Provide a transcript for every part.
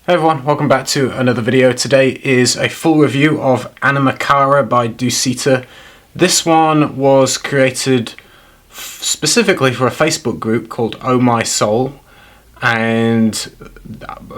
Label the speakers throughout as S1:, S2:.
S1: Hey everyone, welcome back to another video. Today is a full review of Anamcara by Dusita. This one was created specifically for a Facebook group called Oh My Soul, and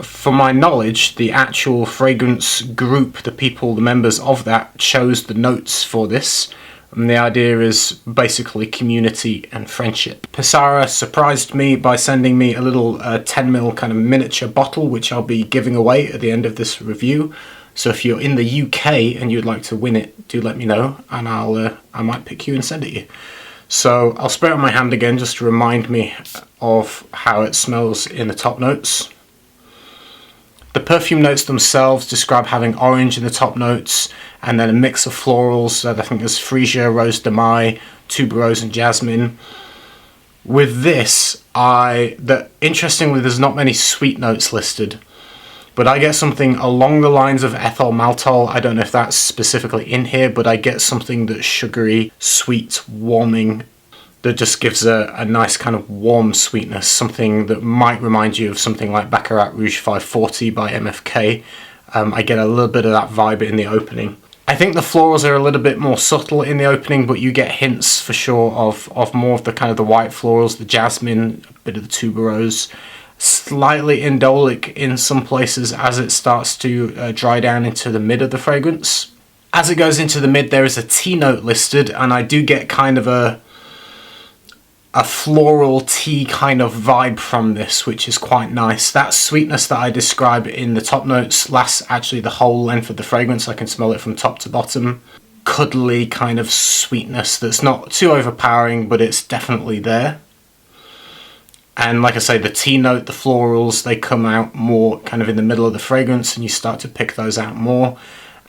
S1: from my knowledge, the actual fragrance group, the members of that, chose the notes for this. And the idea is basically community and friendship. Pissarra surprised me by sending me a little 10ml kind of miniature bottle, which I'll be giving away at the end of this review. So if you're in the UK and you'd like to win it, do let me know, and I might pick you and send it you. So I'll spray it on my hand again just to remind me of how it smells in the top notes. The perfume notes themselves describe having orange in the top notes, and then a mix of florals. I think there's freesia, rose de mai, tuberose and jasmine. With this, interestingly, there's not many sweet notes listed, but I get something along the lines of ethyl maltol. I don't know if that's specifically in here, but I get something that's sugary, sweet, warming, that just gives a nice kind of warm sweetness, something that might remind you of something like Baccarat Rouge 540 by MFK. I get a little bit of that vibe in the opening. I think the florals are a little bit more subtle in the opening, but you get hints for sure of more of the kind of the white florals, the jasmine, a bit of the tuberose, slightly indolic in some places as it starts to dry down into the mid of the fragrance. As it goes into the mid, there is a tea note listed, and I do get kind of a floral tea kind of vibe from this, which is quite nice. That sweetness that I describe in the top notes lasts actually the whole length of the fragrance. I can smell it from top to bottom. Cuddly kind of sweetness that's not too overpowering, but it's definitely there. And like I say, the tea note, the florals, they come out more kind of in the middle of the fragrance, and you start to pick those out more.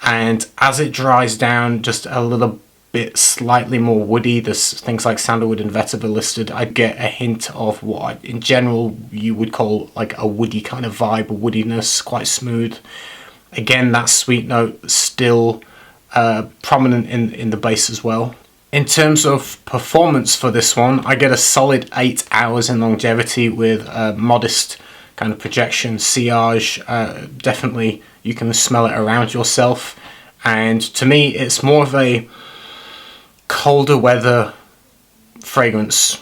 S1: And as it dries down just a little bit slightly more woody, there's things like sandalwood and vetiver listed, I get a hint of what in general you would call like a woody kind of vibe, a woodiness, quite smooth. Again, that sweet note still prominent in the base as well. In terms of performance for this one, I get a solid 8 hours in longevity with a modest kind of projection, sillage. Definitely you can smell it around yourself, and to me it's more of a colder weather fragrance,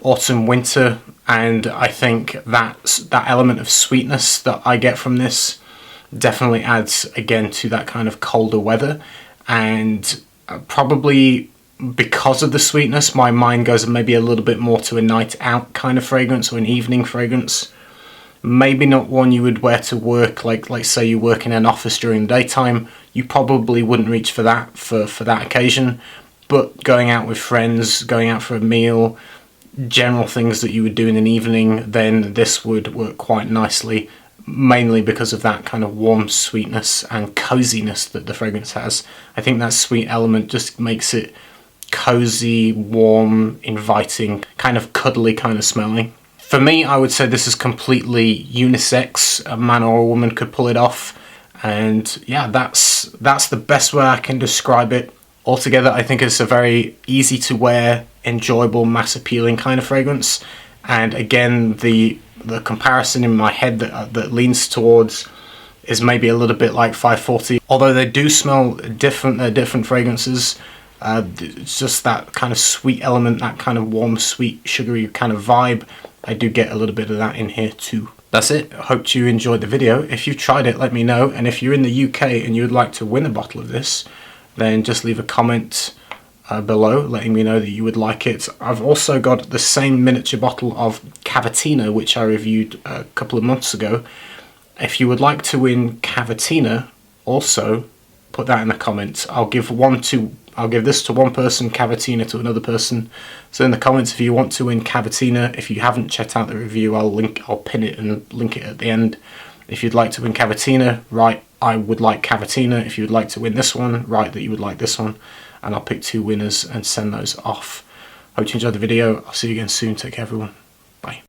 S1: autumn, winter, and I think that element of sweetness that I get from this definitely adds again to that kind of colder weather. And probably because of the sweetness, my mind goes maybe a little bit more to a night out kind of fragrance, or an evening fragrance. Maybe not one you would wear to work, like say you work in an office during the daytime. You probably wouldn't reach for that for that occasion. But going out with friends, going out for a meal, general things that you would do in an evening, then this would work quite nicely, mainly because of that kind of warm sweetness and coziness that the fragrance has. I think that sweet element just makes it cozy, warm, inviting, kind of cuddly kind of smelling. For me, I would say this is completely unisex. A man or a woman could pull it off. And yeah, that's the best way I can describe it. Altogether, I think it's a very easy to wear, enjoyable, mass appealing kind of fragrance. And again, the comparison in my head that leans towards is maybe a little bit like 540. Although they do smell different, they're different fragrances. It's just that kind of sweet element, that kind of warm, sweet, sugary kind of vibe. I do get a little bit of that in here too. That's it. I hope you enjoyed the video. If you've tried it, let me know. And if you're in the UK and you would like to win a bottle of this, then just leave a comment below letting me know that you would like it. I've also got the same miniature bottle of Cavatina, which I reviewed a couple of months ago. If you would like to win Cavatina, also put that in the comments. I'll give this to one person, Cavatina to another person. So in the comments, if you want to win Cavatina, if you haven't checked out the review, I'll pin it and link it at the end. If you'd like to win Cavatina, write I would like Cavatina. If you would like to win this one, write that you would like this one, and I'll pick 2 winners and send those off. Hope you enjoyed the video. I'll see you again soon. Take care, everyone. Bye.